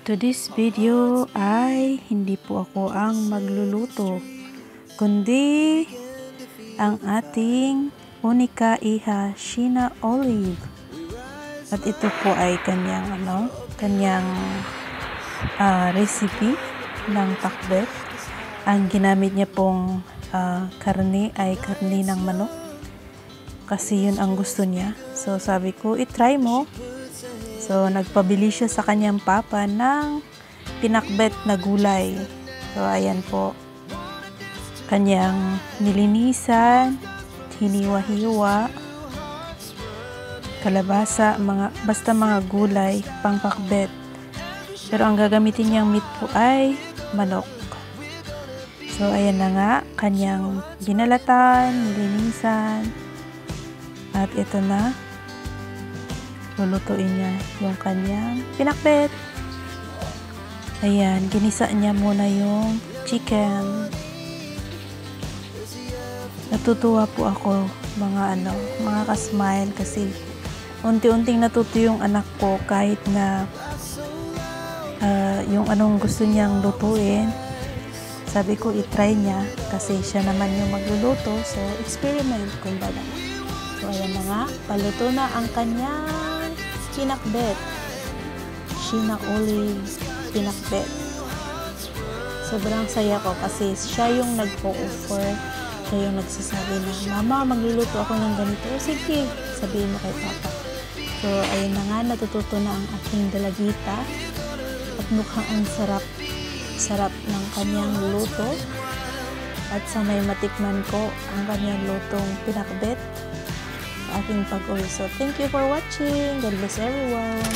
Today's video ay hindi po ako ang magluluto, kundi ang ating unika iha, Sheena Olive. At ito po ay kanyang recipe ng pakbet. Ang ginamit niya pong karne ay karne ng manok. Kasi yun ang gusto niya. So sabi ko, i-try mo. So nagpabili siya sa kanyang papa ng pinakbet na gulay. So ayan po. Kanyang nilinisan, hiniwa-hiwa, kalabasa, basta mga gulay, pang pakbet. Pero ang gagamitin niyang meat po ay manok. So ayan na nga, kanyang ginalatan, nilinisan. At ito na, lulutuin niya yung kanyang pinakbet. Ayan, ginisa niya muna yung chicken. Natutuwa po ako mga ka-smile kasi unti-unting natuto yung anak ko kahit na yung anong gusto niyang lutuin. Sabi ko i-try niya kasi siya naman yung magluluto, so experiment kumbaga. So ayan na nga, paluto na ang kanyang pinakbet. Sheena Olive pinakbet. Sobrang saya ko kasi siya yung nagpo-offer, siya yung nagsasabi na, "Mama, magluluto ako ng ganito." O sige, sabihin mo kay Papa. So ayun na nga, natututo na ang aking dalagita at mukhang ang sarap ng kanyang luto. At sana'y matikman ko ang kanyang lutong pinakbet aking pag-uwi. So, thank you for watching. God bless everyone.